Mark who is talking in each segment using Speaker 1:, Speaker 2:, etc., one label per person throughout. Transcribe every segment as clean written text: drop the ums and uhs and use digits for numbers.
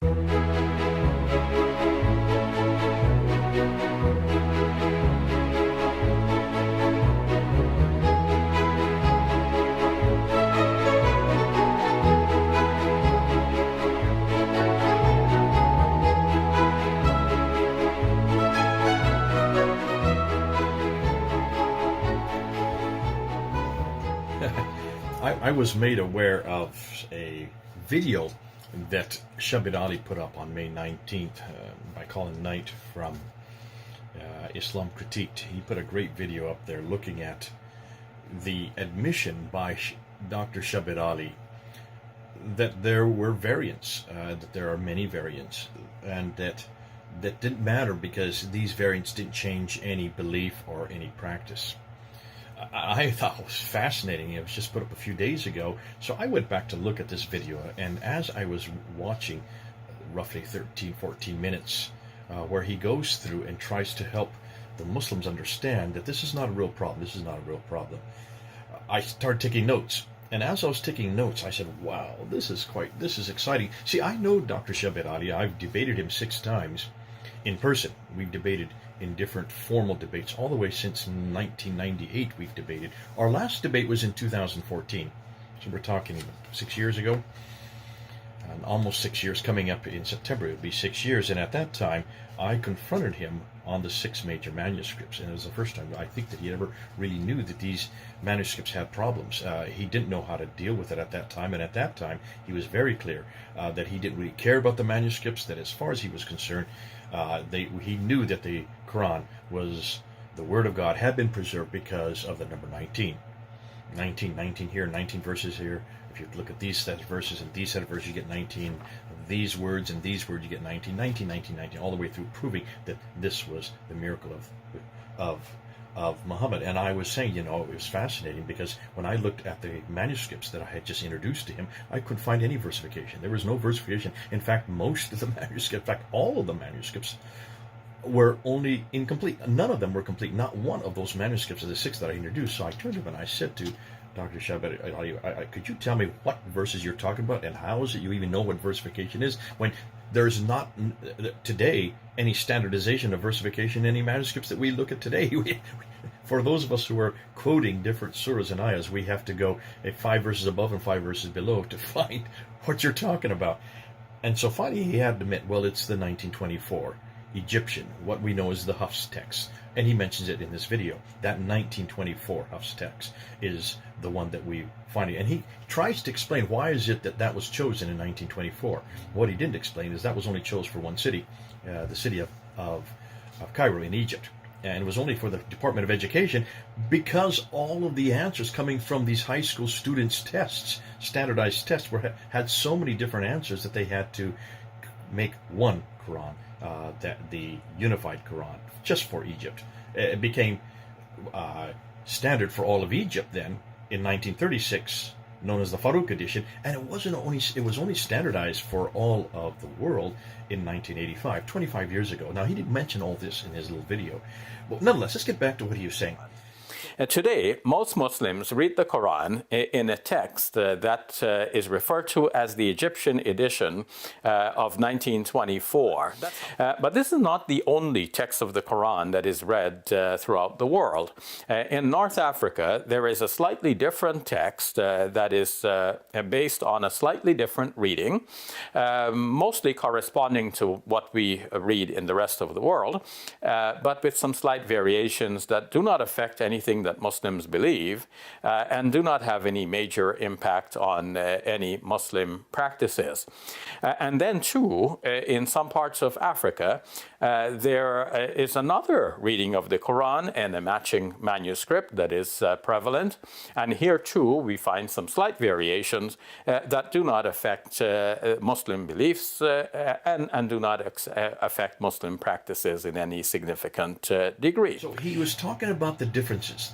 Speaker 1: I was made aware of a video that Shabir Ally put up on May 19th by Colin Knight from Islam Critiqued. He put a great video up there looking at the admission by Dr. Shabir Ally that there were variants, that there are many variants, and that didn't matter because these variants didn't change any belief or any practice. I thought it was fascinating. It was just put up a few days ago, so I went back to look at this video, and as I was watching roughly 13-14 minutes where he goes through and tries to help the Muslims understand that this is not a real problem, I started taking notes. And as I was taking notes, I said, wow, this is exciting. See, I know Dr. Shabir Ally. I've debated him 6 times in person. We've debated in different formal debates all the way since 1998. We've debated. Our last debate was in 2014, so we're talking 6 years ago, and almost 6 years. Coming up in September, it would be 6 years. And at that time, I confronted him on the 6 major manuscripts, and it was the first time I think that he ever really knew that these manuscripts had problems. He didn't know how to deal with it at that time, and at that time he was very clear that he didn't really care about the manuscripts, that as far as he was concerned, he knew that the Quran was the Word of God, had been preserved because of the number 19. 19 here, 19 verses here. If you look at these set of verses and these set of verses, you get 19. These words and these words, you get 19, 19, 19, 19, all the way through, proving that this was the miracle of Muhammad. And I was saying, it was fascinating because when I looked at the manuscripts that I had just introduced to him, I couldn't find any versification. There was no versification. In fact, most of the manuscripts, in fact, all of the manuscripts were only incomplete. None of them were complete. Not one of those manuscripts of the 6 that I introduced. So I turned to him and I said to Dr. Shabir Ally, could you tell me what verses you're talking about, and how is it you even know what versification is, when there's not today any standardization of versification in any manuscripts that we look at today? For those of us who are quoting different surahs and ayahs, we have to go 5 verses above and 5 verses below to find what you're talking about. And so finally he had to admit, well, it's the 1924 Egyptian, what we know as the Hafs text. And he mentions it in this video. That 1924 Hafs text is the one that we find. And he tries to explain why is it that was chosen in 1924. What he didn't explain is that was only chosen for one city, the city of Cairo in Egypt. And it was only for the Department of Education because all of the answers coming from these high school students' tests, standardized tests, had so many different answers that they had to make one Quran, that the unified Quran, just for Egypt. It became standard for all of Egypt then in 1936, known as the Farouk edition, and it was only standardized for all of the world in 1985, 25 years ago. Now, he didn't mention all this in his little video, but nonetheless, let's get back to what he was saying.
Speaker 2: Today, most Muslims read the Quran in a text that is referred to as the Egyptian edition of 1924. But this is not the only text of the Quran that is read throughout the world. In North Africa, there is a slightly different text that is based on a slightly different reading, mostly corresponding to what we read in the rest of the world, but with some slight variations that do not affect anything that Muslims believe and do not have any major impact on any Muslim practices. And then too, in some parts of Africa, there is another reading of the Quran and a matching manuscript that is prevalent. And here too, we find some slight variations that do not affect Muslim beliefs and do not affect Muslim practices in any significant degree.
Speaker 1: So he was talking about the differences,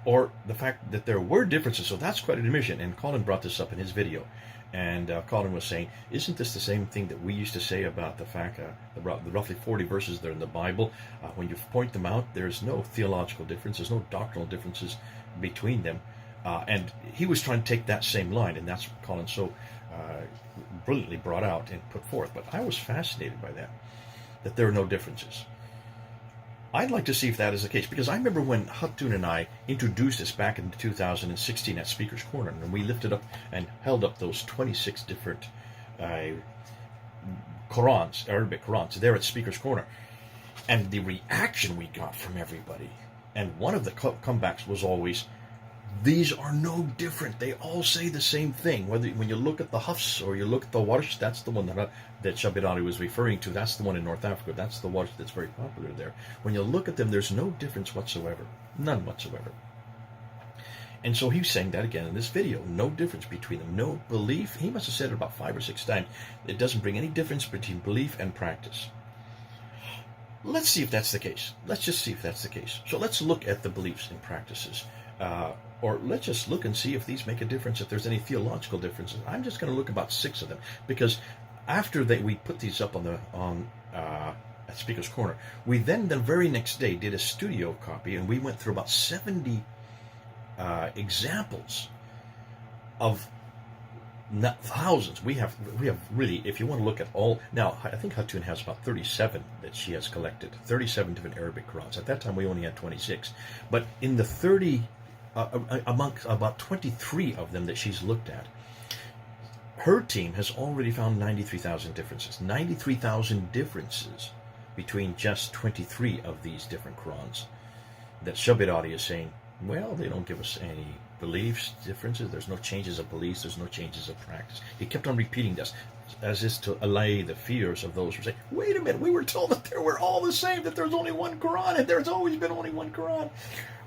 Speaker 1: or the fact that there were differences. So that's quite an admission. And Colin brought this up in his video. And Colin was saying, isn't this the same thing that we used to say about the fact, the roughly 40 verses that are in the Bible? When you point them out, there's no theological difference, there's no doctrinal differences between them. And he was trying to take that same line, and that's what Colin so brilliantly brought out and put forth. But I was fascinated by that there are no differences. I'd like to see if that is the case, because I remember when Hatun and I introduced this back in 2016 at Speaker's Corner, and we lifted up and held up those 26 different Qurans, Arabic Qurans, there at Speaker's Corner. And the reaction we got from everybody, and one of the comebacks was always, these are no different. They all say the same thing. When you look at the Hafs or you look at the Warsh, that's the one that Shabir Ally was referring to. That's the one in North Africa. That's the Warsh that's very popular there. When you look at them, there's no difference whatsoever. None whatsoever. And so he's saying that again in this video. No difference between them. No belief. He must have said it about 5 or 6 times. It doesn't bring any difference between belief and practice. Let's see if that's the case. Let's just see if that's the case. So let's look at the beliefs and practices. Or let's just look and see if these make a difference, if there's any theological differences. I'm just going to look about 6 of them, because after we put these up at Speaker's Corner, we then the very next day did a studio copy, and we went through about 70 examples of thousands. We have really, if you want to look at all, now I think Hatun has about 37 that she has collected, 37 different Arabic Qurans. At that time we only had 26, but in the 30 amongst about 23 of them that she's looked at, her team has already found 93,000 differences. 93,000 differences between just 23 of these different Qurans. That Shabir Ally is saying, well, they don't give us any beliefs differences. There's no changes of beliefs. There's no changes of practice. He kept on repeating this, as is to allay the fears of those who say, wait a minute, we were told that they were all the same, that there's only one Quran, and there's always been only one Quran.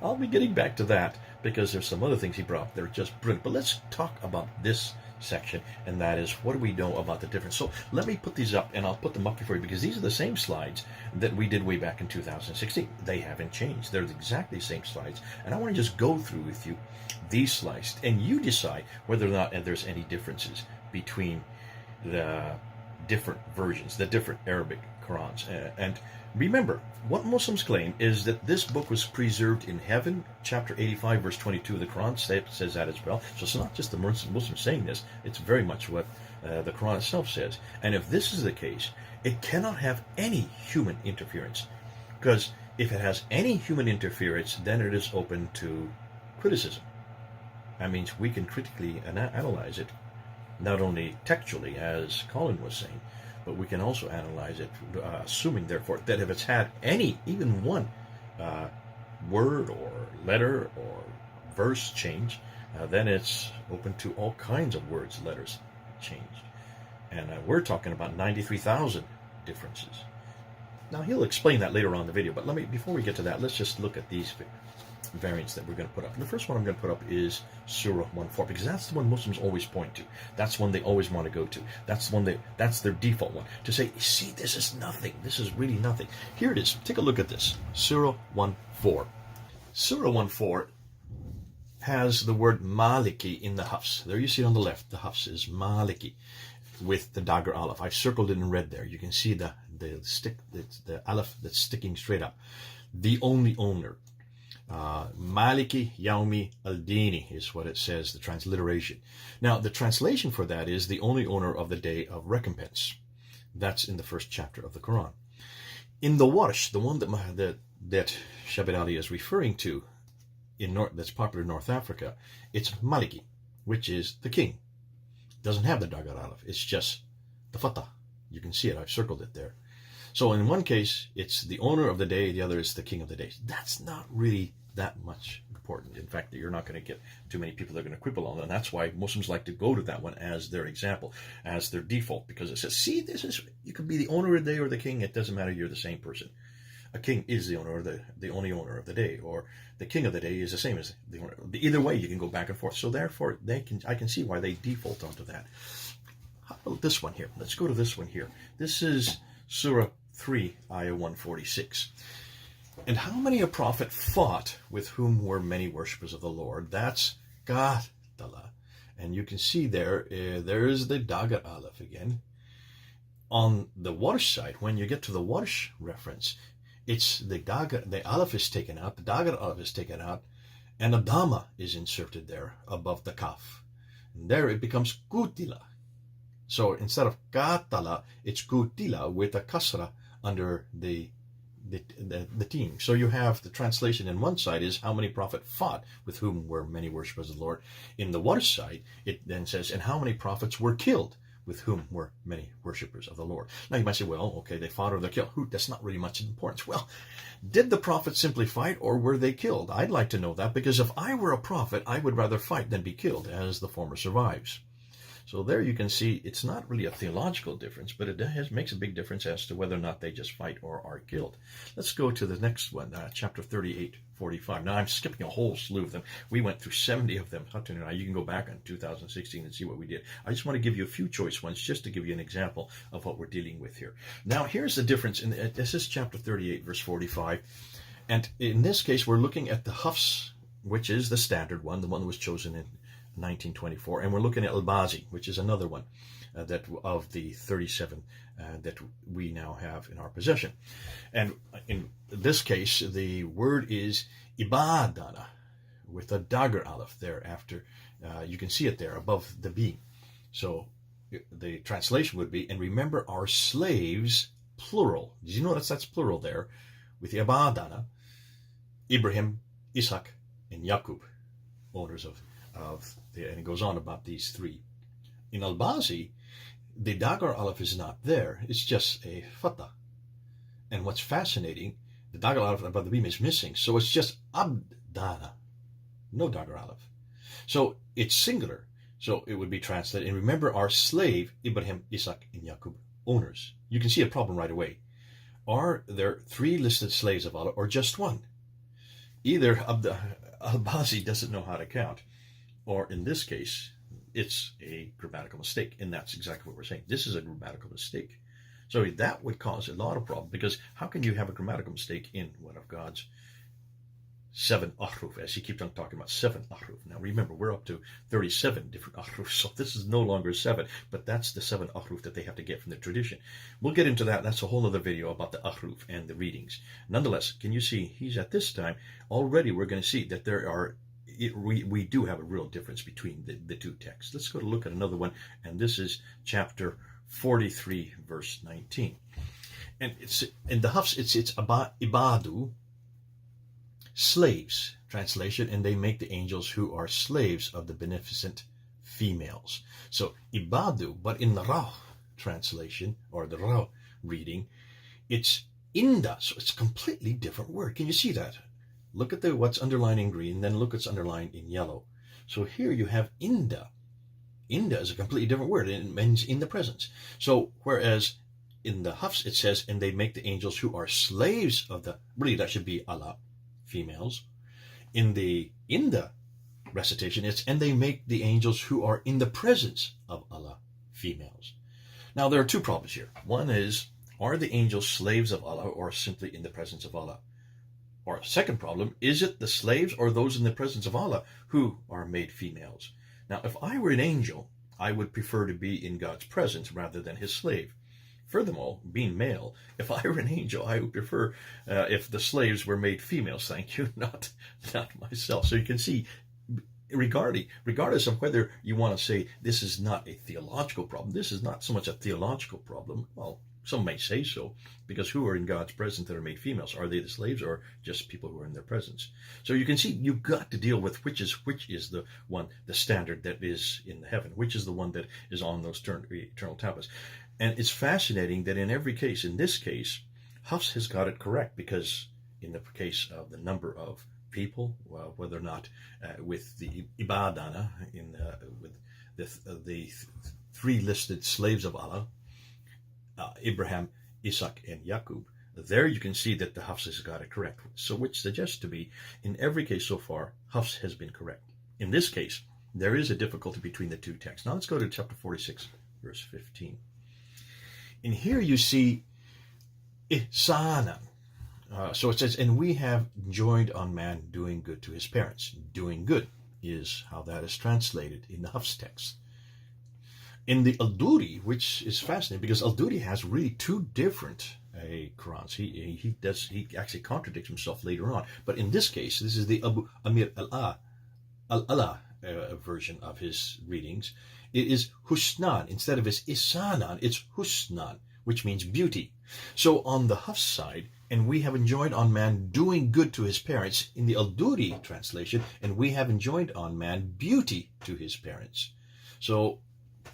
Speaker 1: I'll be getting back to that, because there's some other things he brought up. They're just brilliant. But let's talk about this section, and that is, what do we know about the difference? So let me put these up, and I'll put them up before you, because these are the same slides that we did way back in 2016. They haven't changed. They're exactly the same slides, and I want to just go through with you these slides, and you decide whether or not there's any differences between the different versions, the different Arabic Qurans. And remember, what Muslims claim is that this book was preserved in heaven. Chapter 85, verse 22 of the Quran says that as well. So it's not just the Muslims saying this, it's very much what the Quran itself says. And if this is the case, it cannot have any human interference, because if it has any human interference, then it is open to criticism. That means we can critically analyze it, not only textually, as Colin was saying, but we can also analyze it, assuming, therefore, that if it's had any, even one word or letter or verse change, then it's open to all kinds of words, letters changed. And we're talking about 93,000 differences. Now, he'll explain that later on in the video, but before we get to that, let's just look at these variants that we're going to put up. And the first one I'm going to put up is Surah 1:4, because that's the one Muslims always point to. That's one they always want to go to. That's their default one, to say, see, this is nothing. This is really nothing. Here it is. Take a look at this. Surah 1:4. Surah 1:4 has the word Maliki in the Hafs. There you see on the left, the Hafs is Maliki with the Dagger Aleph. I've circled it in red there. You can see the Aleph that's sticking straight up. The only owner. Maliki Yaumi al-Dini is what it says, the transliteration. Now, the translation for that is the only owner of the day of recompense. That's in the first chapter of the Quran. In the Warsh, the one that Shabir Ally is referring to, that's popular in North Africa, it's Maliki, which is the king. It doesn't have the Dagar Aleph. It's just the Fatah. You can see it. I've circled it there. So in one case, it's the owner of the day. The other is the king of the day. That's not really that much important. In fact, you're not going to get too many people that are going to quibble on that. And that's why Muslims like to go to that one as their example, as their default, because it says, see, you could be the owner of the day or the king. It doesn't matter. You're the same person. A king is the owner, or the only owner of the day, or the king of the day is the same as the owner. Either way, you can go back and forth. So therefore, I can see why they default onto that. How about this one here? Let's go to this one here. This is Surah 3, Ayah 146. And how many a prophet fought with whom were many worshippers of the Lord? That's Qatala. And you can see there is the Dagar Aleph again. On the Warsh side, when you get to the Warsh reference, it's the Aleph is taken out, the Dagar Aleph is taken out, and a Dhamma is inserted there above the Kaf. And there it becomes Qutila. So instead of katala, it's kutila with a kasra under the team. So you have the translation in one side is how many prophet fought with whom were many worshippers of the Lord. In the other side, it then says, and how many prophets were killed with whom were many worshippers of the Lord. Now you might say, well, okay, they fought or they're killed. That's not really much importance. Well, did the prophets simply fight or were they killed? I'd like to know that, because if I were a prophet, I would rather fight than be killed, as the former survives. So there you can see it's not really a theological difference, but it makes a big difference as to whether or not they just fight or are killed. Let's go to the next one, chapter 38:45. Now I'm skipping a whole slew of them. We went through 70 of them. You can go back in 2016 and see what we did. I just want to give you a few choice ones just to give you an example of what we're dealing with here. Now here's the difference. This is chapter 38, verse 45. And in this case, we're looking at the Hafs, which is the standard one, the one that was chosen in 1924, and we're looking at Al-Bazi, which is another one that of the 37 that we now have in our possession. And in this case, the word is ibadana with a dagger aleph there after. You can see it there above the B. So the translation would be, and remember our slaves, plural. Did you notice that's plural there? With the ibadana, Ibrahim, Isaac, and Yaqub, owners of and it goes on about these three. In Al-Bazi, the Dagar Aleph is not there. It's just a Fatah. And what's fascinating, the Dagar Aleph above the beam is missing. So it's just Abdana. No Dagar Aleph. So it's singular. So it would be translated, and remember our slave, Ibrahim, Isaac, and Yaqub, owners. You can see a problem right away. Are there three listed slaves of Allah or just one? Either Al-Bazi doesn't know how to count, or in this case, it's a grammatical mistake, and that's exactly what we're saying. This is a grammatical mistake. So that would cause a lot of problems, because how can you have a grammatical mistake in one of God's 7 ahruf, as he keeps on talking about 7 ahruf. Now remember, we're up to 37 different ahruf, so this is no longer 7, but that's the 7 ahruf that they have to get from the tradition. We'll get into that. That's a whole other video about the ahruf and the readings. Nonetheless, can you see, he's at this time, already we're going to see that there are we do have a real difference between the two texts. Let's go to look at another one, and this is chapter 43, verse 19. And it's in the Hafs, it's ibadu, slaves, translation, and they make the angels who are slaves of the beneficent females. So ibadu, but in the Ra translation, or the Ra reading, it's inda, so it's a completely different word. Can you see that? Look at what's underlined in green, then look what's underlined in yellow. So here you have inda. Inda is a completely different word, and it means in the presence. So whereas in the Hafs it says, and they make the angels who are slaves of the, really that should be Allah, females. In the inda recitation, it's, and they make the angels who are in the presence of Allah, females. Now there are two problems here. One is, are the angels slaves of Allah or simply in the presence of Allah? Or second problem, is it the slaves or those in the presence of Allah who are made females? Now, if I were an angel, I would prefer to be in God's presence rather than his slave. Furthermore, being male, if I were an angel, I would prefer if the slaves were made females. Thank you, not myself. So you can see, regardless of whether you want to say this is not a theological problem, this is not so much a theological problem. Well, some may say so, because who are in God's presence that are made females? Are they the slaves or just people who are in their presence? So you can see you've got to deal with which is the one, the standard that is in the heaven, which is the one that is on those eternal tablets. And it's fascinating that in every case, in this case, Hafs has got it correct, because in the case of the number of people, well, whether or not with the ibadana, with the three listed slaves of Allah, Abraham, Isaac, and Yaqub, there you can see that the Hafs has got it correct. So which suggests to me, in every case so far, Hafs has been correct. In this case, there is a difficulty between the two texts. Now let's go to chapter 46, verse 15. And here you see ihsanan. So it says, and we have enjoined on man doing good to his parents. Doing good is how that is translated in the Hafs text. In the Al-Duri, which is fascinating, because Al-Duri has really two different Qurans. He actually contradicts himself later on. But in this case, this is the Abu Amir al-Allah version of his readings. It is husnan. Instead of it's isanan, it's husnan, which means beauty. So on the Hafs side, and we have enjoined on man doing good to his parents, in the Al-Duri translation, and we have enjoined on man beauty to his parents. So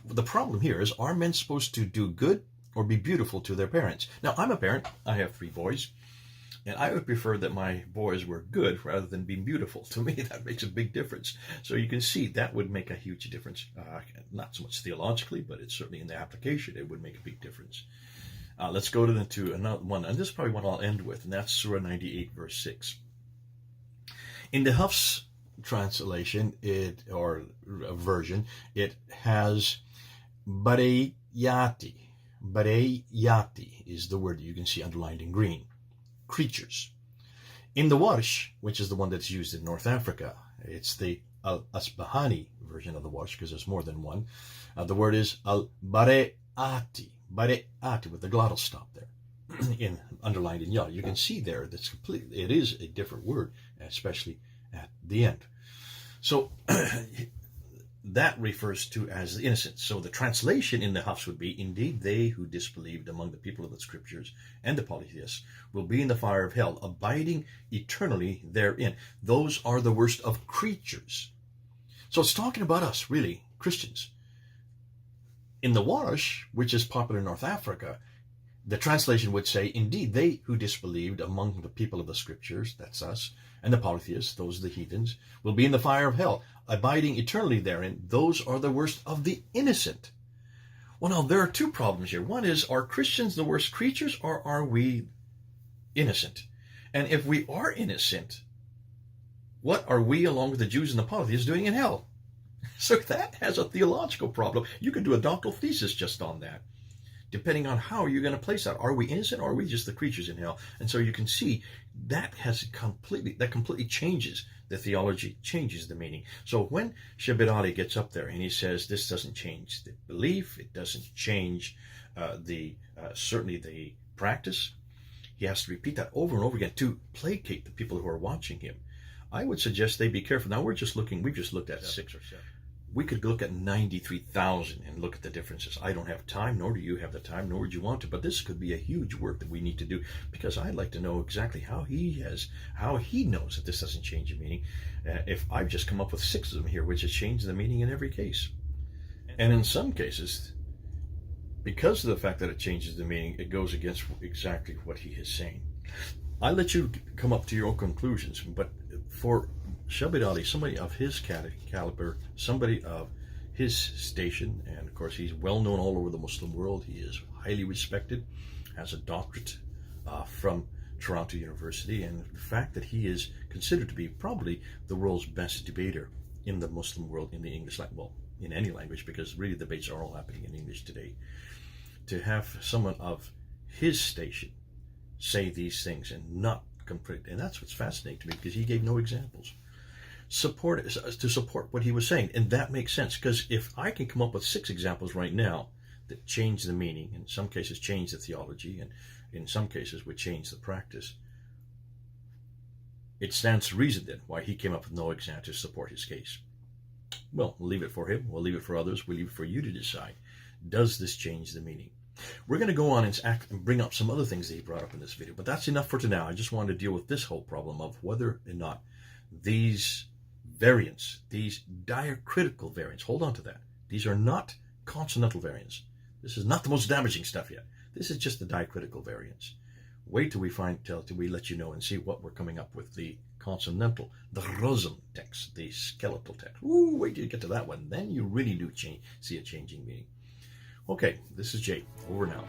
Speaker 1: the problem here is, are men supposed to do good or be beautiful to their parents? Now, I'm a parent. I have 3 boys. And I would prefer that my boys were good rather than being beautiful. To me, that makes a big difference. So you can see that would make a huge difference. Not so much theologically, but it's certainly in the application, it would make a big difference. Let's go to another one. And this is probably what I'll end with, and that's Surah 98, verse 6. In the Hafs translation, or version, it has bareyati. Bareyati is the word that you can see underlined in green. Creatures. In the Warsh, which is the one that's used in North Africa, it's the Al-Asbahani version of the Warsh, because there's more than one. The word is Al-Bare'ati, Bare'ati, with the glottal stop there, underlined in yellow. You can see there that's completely, it is a different word, especially at the end. So that refers to as the innocent. So the translation in the Hafs would be, indeed, they who disbelieved among the people of the scriptures and the polytheists will be in the fire of hell, abiding eternally therein. Those are the worst of creatures. So it's talking about us, really, Christians. In the Warsh, which is popular in North Africa, the translation would say, indeed, they who disbelieved among the people of the scriptures, that's us, and the polytheists, those are the heathens, will be in the fire of hell, abiding eternally therein. Those are the worst of the innocent. Well, now, there are 2 problems here. One is, are Christians the worst creatures, or are we innocent? And if we are innocent, what are we, along with the Jews and the polytheists, doing in hell? So that has a theological problem. You could do a doctoral thesis just on that, depending on how you're going to place that. Are we innocent, or are we just the creatures in hell? And so you can see that completely changes the theology, changes the meaning. So when Shabir Ally gets up there and he says this doesn't change the belief, it doesn't change certainly the practice, he has to repeat that over and over again to placate the people who are watching him. I would suggest they be careful. Now we've just looked at 6 or 7. We could look at 93,000 and look at the differences. I don't have time, nor do you have the time, nor would you want to, but this could be a huge work that we need to do, because I'd like to know exactly how he knows that this doesn't change the meaning. If I've just come up with 6 of them here, which has changed the meaning in every case. And in some cases, because of the fact that it changes the meaning, it goes against exactly what he is saying. I let you come up to your own conclusions, but for Shabir Ally, somebody of his caliber, somebody of his station, and of course he's well known all over the Muslim world. He is highly respected, has a doctorate from Toronto University, and the fact that he is considered to be probably the world's best debater in the Muslim world in the English language, well, in any language, because really debates are all happening in English today. To have someone of his station say these things and not complete, and that's what's fascinating to me, because he gave no examples to support what he was saying, and that makes sense, because if I can come up with 6 examples right now that change the meaning, in some cases change the theology, and in some cases would change the practice, it stands to reason then why he came up with no example to support his case. Well, we'll leave it for him, we'll leave it for others, we'll leave it for you to decide. Does this change the meaning? We're going to go on and bring up some other things that he brought up in this video, but that's enough for now. I just wanted to deal with this whole problem of whether or not these variants, these diacritical variants, hold on to that. These are not consonantal variants. This is not the most damaging stuff yet. This is just the diacritical variants. Wait till we let you know and see what we're coming up with. The consonantal, the rosum text, the skeletal text. Ooh, wait till you get to that one. Then you really do see a changing meaning. Okay, this is Jay. Over now.